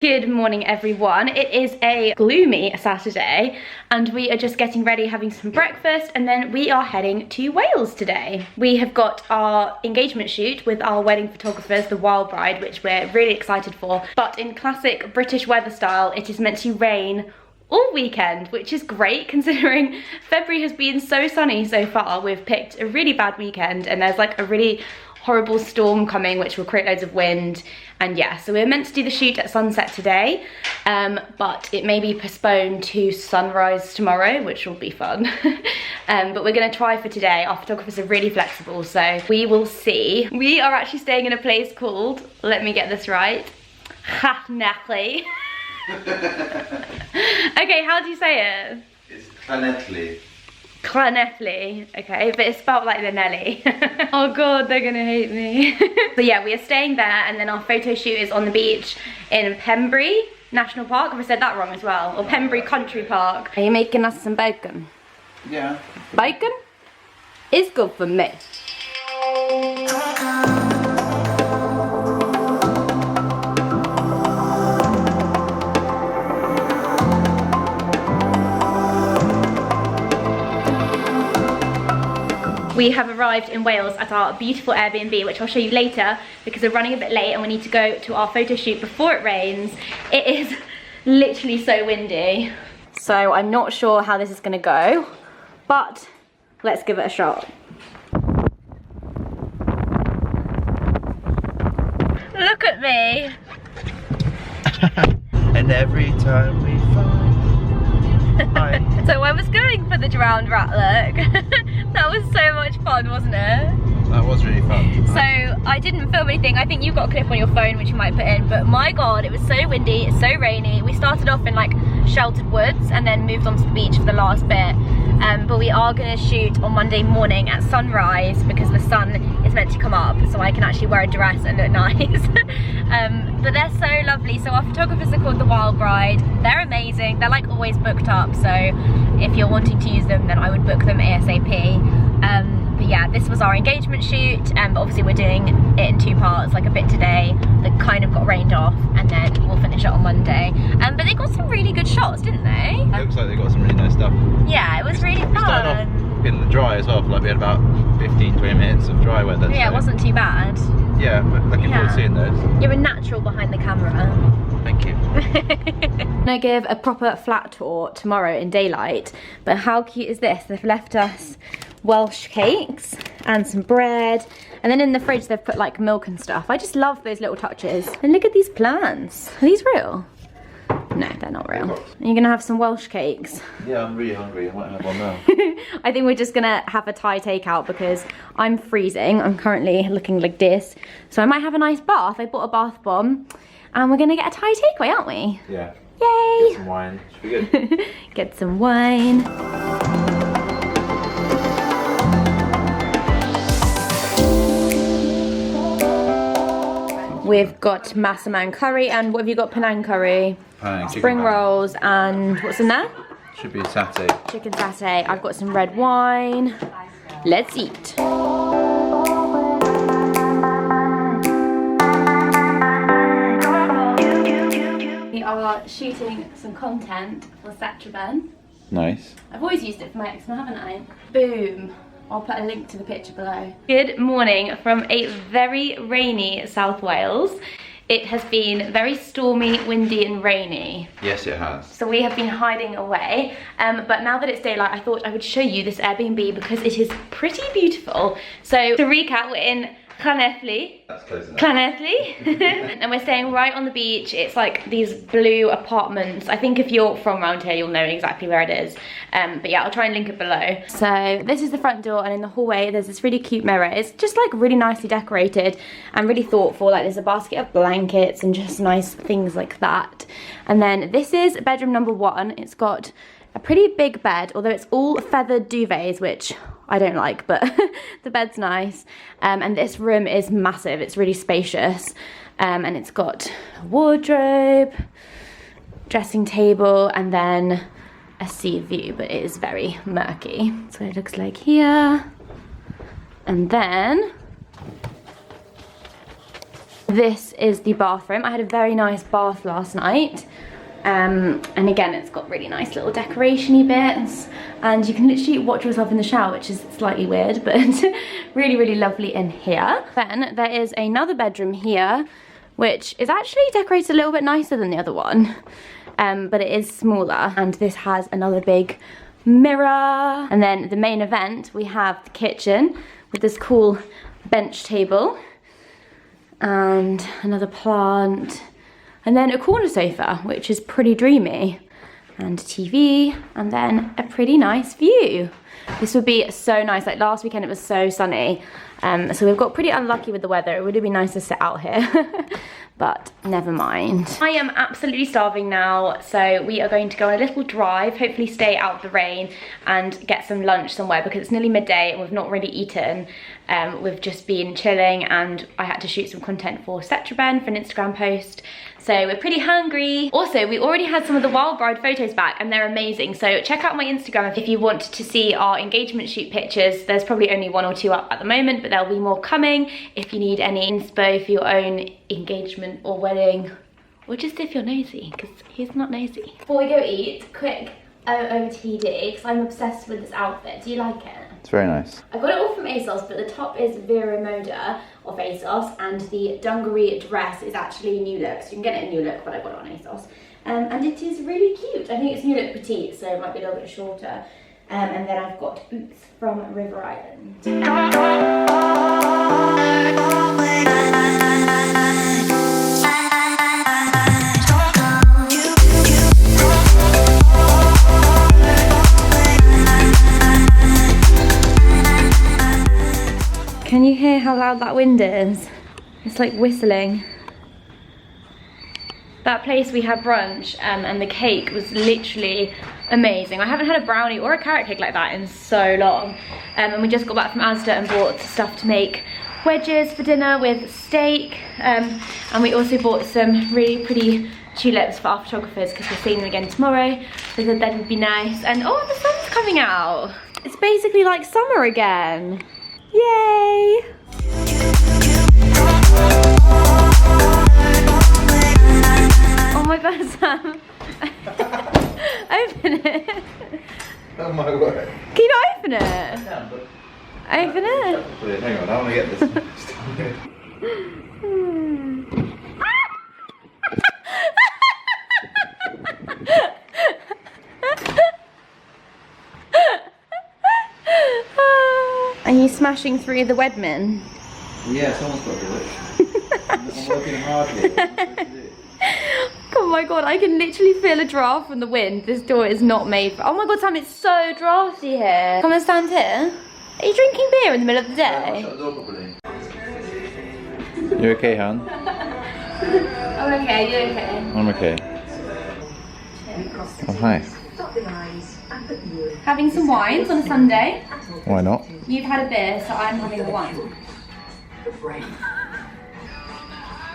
Good morning everyone. It is a gloomy Saturday and we are just getting ready, having some breakfast, and then we are heading to Wales today. We have got our engagement shoot with our wedding photographers, the Wild Bride, which we're really excited for. But in classic British weather style, it is meant to rain all weekend, which is great considering February has been so sunny so far. We've picked a really bad weekend and there's like a really horrible storm coming which will create loads of wind. And yeah, so we're meant to do the shoot at sunset today, but it may be postponed to sunrise tomorrow, which will be fun. But we're gonna try for today. Our photographers are really flexible, so we will see. We are actually staying in a place called, let me get this right, Llyn. Okay, how do you say it? It's Llyn. Llyn, okay, but it's spelled like the Nelly. Oh god, they're gonna hate me. So yeah, we are staying there, and then our photo shoot is on the beach in Pembrey National Park. Have I said that wrong as well? Or Pembrey Country Park. Are you making us some bacon? Yeah. Bacon is good for me. We have arrived in Wales at our beautiful Airbnb, which I'll show you later because we're running a bit late and we need to go to our photo shoot before it rains. It is literally so windy. So I'm not sure how this is gonna go, but let's give it a shot. Look at me. And every time we find. So I was going for the drowned rat look. That was so much fun, wasn't it? That was really fun. So I didn't film anything. I think you've got a clip on your phone which you might put in, but my god, it was so windy, it's so rainy. We started off in like sheltered woods and then moved onto the beach for the last bit. But we are going to shoot on Monday morning at sunrise because the sun is meant to come up, so I can actually wear a dress and look nice. But they're so lovely. So our photographers are called the Wild Bride. They're amazing. They're like always booked up, so if you're wanting to use them, then I would book them ASAP. But yeah, this was our engagement shoot, but obviously we're doing it in two parts, like a bit today that kind of got rained off, and then we'll finish it on Monday. But they got some really good shots, didn't they? It looks like they got some really nice stuff. Yeah, it was really fun. We started off in the dry as well, for like we had about 15-20 minutes of dry weather. Yeah, so. It wasn't too bad. Yeah, but looking forward to seeing those. You're a natural behind the camera. Thank you. I'm gonna give a proper flat tour tomorrow in daylight, but how cute is this? They've left us Welsh cakes and some bread, and then in the fridge they've put like milk and stuff. I just love those little touches. And look at these plants. Are these real? No, they're not real. Are you gonna have some Welsh cakes? Yeah, I'm really hungry. I might have one now. I think we're just gonna have a Thai takeout because I'm freezing. I'm currently looking like this. So I might have a nice bath. I bought a bath bomb and we're gonna get a Thai takeaway, aren't we? Yeah. Yay! Get some wine. Should be good. Get some wine. We've got massaman curry, and what have you got? Penang curry, spring rolls, and what's in there? Should be satay. Chicken satay. I've got some red wine. Let's eat. We are shooting some content for Satraben. Nice. I've always used it for my eczema, haven't I? Boom. I'll put a link to the picture below. Good morning from a very rainy South Wales. It has been very stormy, windy and rainy. Yes, it has. So we have been hiding away, but now that it's daylight, I thought I would show you this Airbnb because it is pretty beautiful. So to recap, we're in Llyn. That's close enough. Llyn. And we're staying right on the beach. It's like these blue apartments. I think if you're from around here, you'll know exactly where it is. But yeah, I'll try and link it below. So this is the front door, and in the hallway, there's this really cute mirror. It's just like really nicely decorated and really thoughtful. Like there's a basket of blankets and just nice things like that. And then this is bedroom number 1. It's got a pretty big bed, although it's all feathered duvets, which I don't like, but the bed's nice. And this room is massive. It's really spacious. And it's got a wardrobe, dressing table, and then a sea view, but it is very murky. So it looks like here. And then This is the bathroom. I had a very nice bath last night. And again, it's got really nice little decoration-y bits, and you can literally watch yourself in the shower, which is slightly weird, but really, really lovely in here. Then there is another bedroom here, which is actually decorated a little bit nicer than the other one, but it is smaller, and this has another big mirror. And then the main event, we have the kitchen with this cool bench table and another plant, and then a corner sofa, which is pretty dreamy, and a TV, and then a pretty nice view. This would be so nice. Like last weekend it was so sunny, so we've got pretty unlucky with the weather. It would have been nice to sit out here, but never mind. I am absolutely starving now, so we are going to go on a little drive, hopefully stay out of the rain and get some lunch somewhere, because it's nearly midday and we've not really eaten. We've just been chilling, and I had to shoot some content for Setraben for an Instagram post, so we're pretty hungry. Also, we already had some of the Wild Bride photos back, and they're amazing, so check out my Instagram if you want to see our engagement shoot pictures. There's probably only 1 or 2 up at the moment, but there'll be more coming if you need any inspo for your own engagement or wedding, or just if you're nosy, because he's not nosy. Before we go eat, quick OOTD, because I'm obsessed with this outfit. Do you like it? It's very nice. I got it all from ASOS, but the top is Vera Moda of ASOS, and the dungaree dress is actually New Look. So you can get it in New Look, but I got it on ASOS. And it is really cute. I think it's New Look Petite, so it might be a little bit shorter. And then I've got boots from River Island. Can you hear how loud that wind is? It's like whistling. That place we had brunch, and the cake was literally amazing. I haven't had a brownie or a carrot cake like that in so long. And we just got back from Asda and bought stuff to make wedges for dinner with steak. And we also bought some really pretty tulips for our photographers, because we're seeing them again tomorrow. So that would be nice. And oh, the sun's coming out. It's basically like summer again. Yay! Oh my god, Sam. Open it. Oh my word. Can you not open it? I can, but open it. hang on, I want to get this. Are you smashing through the Wedman? Yeah, someone's got to do it. I'm working hard here. Oh my god, I can literally feel a draft from the wind. This door is not made for... Oh my god, Sam, it's so drafty here. Come and stand here. Are you drinking beer in the middle of the day? You okay, hon? I'm okay, you okay? I'm okay. Oh, hi. Having some wines on a Sunday. Why not? You've had a beer, so I'm having a wine.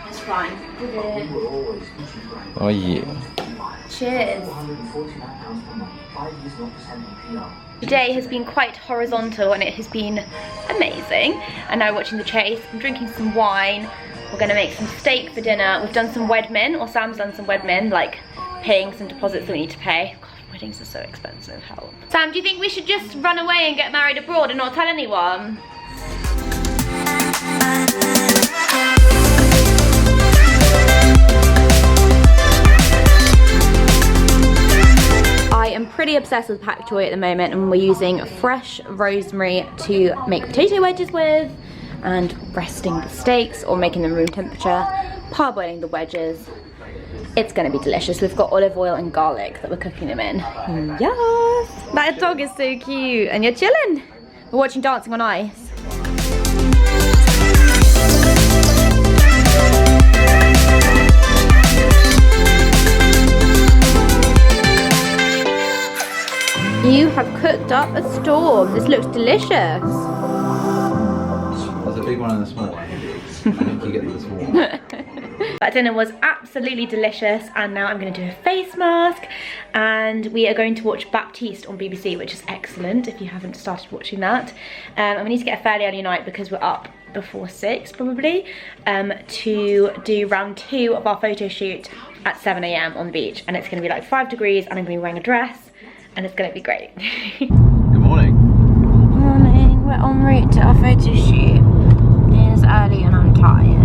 It's fine. Oh yeah. Cheers. Today has been quite horizontal, and it has been amazing. And now watching the chase, I'm drinking some wine. We're gonna make some steak for dinner. We've done some wedmin, or Sam's done some wedmin, like paying some deposits that we need to pay. God, weddings are so expensive, help. Sam, do you think we should just run away and get married abroad and not tell anyone? I am pretty obsessed with pak choy at the moment, and we're using fresh rosemary to make potato wedges with, and resting the steaks or making them room temperature, parboiling the wedges. It's gonna be delicious. We've got olive oil and garlic that we're cooking them in. Yes! That dog is so cute, and you're chilling. We're watching Dancing on Ice. You have cooked up a storm. This looks delicious. There's a big one and a small one. I think you get the small one. That dinner was absolutely delicious, and now I'm going to do a face mask, and we are going to watch Baptiste on BBC, which is excellent if you haven't started watching that. And we need to get a fairly early night because we're up before 6 probably, to do round 2 of our photo shoot at 7 AM on the beach, and it's gonna be like 5 degrees and I'm gonna be wearing a dress and it's gonna be great. Good morning. Morning, we're en route to our photo shoot. It is early and I'm tired.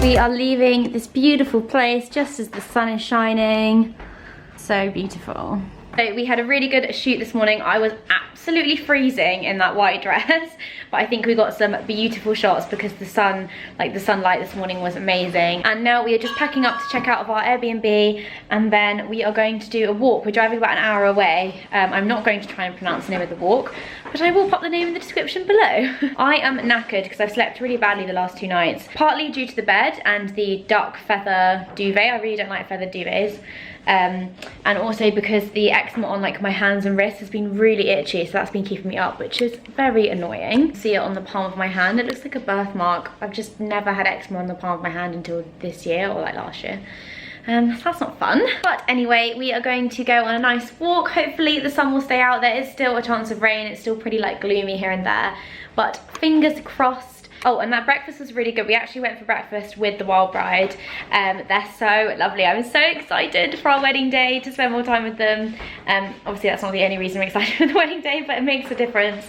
We are leaving this beautiful place just as the sun is shining. So beautiful. So we had a really good shoot this morning. I was absolutely freezing in that white dress, but I think we got some beautiful shots because the sun, like the sunlight this morning was amazing. And now we are just packing up to check out of our Airbnb, and then we are going to do a walk. We're driving about an hour away. I'm not going to try and pronounce the name of the walk, but I will pop the name in the description below. I am knackered because I've slept really badly the last 2 nights, partly due to the bed and the duck feather duvet. I really don't like feather duvets. And also because the eczema on like my hands and wrists has been really itchy, so that's been keeping me up, which is very annoying. See it on the palm of my hand, it looks like a birthmark. I've just never had eczema on the palm of my hand until this year, or like last year. So that's not fun. But anyway, we are going to go on a nice walk. Hopefully the sun will stay out. There is still a chance of rain. It's still pretty like gloomy here and there, but fingers crossed. Oh, and that breakfast was really good. We actually went for breakfast with the Wild Bride. They're so lovely. I'm so excited for our wedding day to spend more time with them. Obviously that's not the only reason I'm excited for the wedding day, but it makes a difference.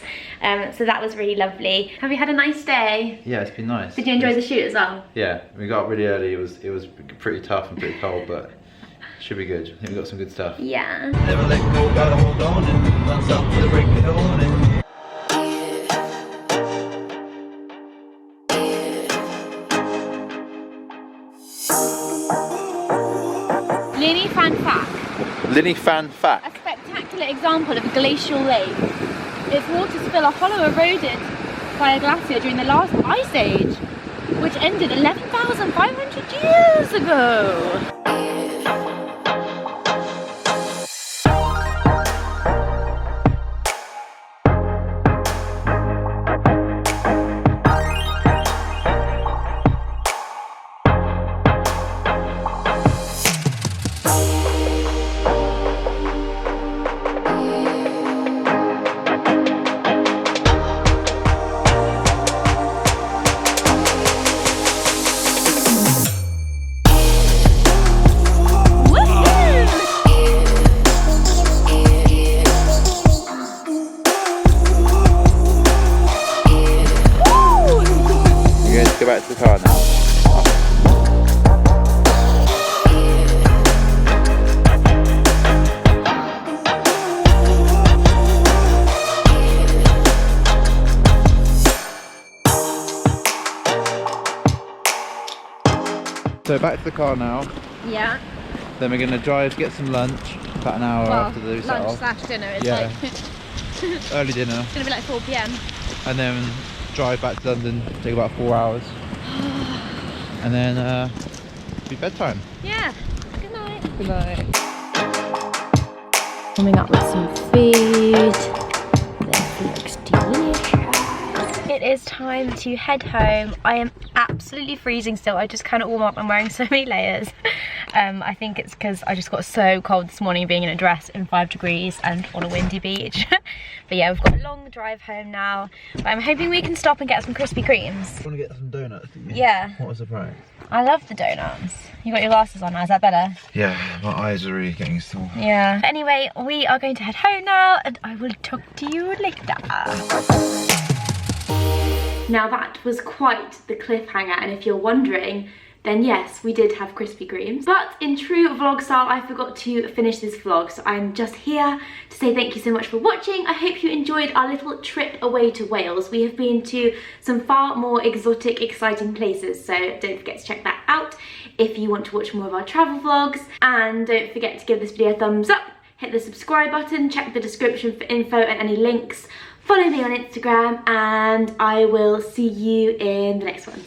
So that was really lovely. Have you had a nice day? Yeah, it's been nice. Did you enjoy the shoot as well? Yeah, we got up really early. It was pretty tough and pretty cold, but should be good. I think we got some good stuff. Yeah. Never let go, gotta hold on and not stop till the break of dawn. Llyn Fach. A spectacular example of a glacial lake. Its waters fill a hollow eroded by a glacier during the last ice age, which ended 11,500 years ago. Go back to the car now. So back to the car now. Yeah. Then we're gonna drive, get some lunch, about an hour after the set lunch off. slash dinner. It's Yeah. like Early dinner. it's gonna be like 4 PM. And then drive back to London, take about 4 hours. And then be bedtime. Yeah. Good night. Good night. Coming up with some food. This looks delicious. It is time to head home. I am absolutely freezing still. I just cannot warm up. I'm wearing so many layers. I think it's because I just got so cold this morning being in a dress in 5 degrees and on a windy beach. But yeah, we've got a long drive home now. But I'm hoping we can stop and get some Krispy Kremes. You want to get some donuts, do you? Yeah. What a surprise. I love the donuts. You got your glasses on now, is that better? Yeah, my eyes are really getting sore. Yeah. Anyway, we are going to head home now and I will talk to you later. Now that was quite the cliffhanger, and if you're wondering, then yes, we did have Krispy Kremes. But in true vlog style, I forgot to finish this vlog, so I'm just here to say thank you so much for watching. I hope you enjoyed our little trip away to Wales. We have been to some far more exotic, exciting places, so don't forget to check that out if you want to watch more of our travel vlogs. And don't forget to give this video a thumbs up, hit the subscribe button, check the description for info and any links. Follow me on Instagram, and I will see you in the next one.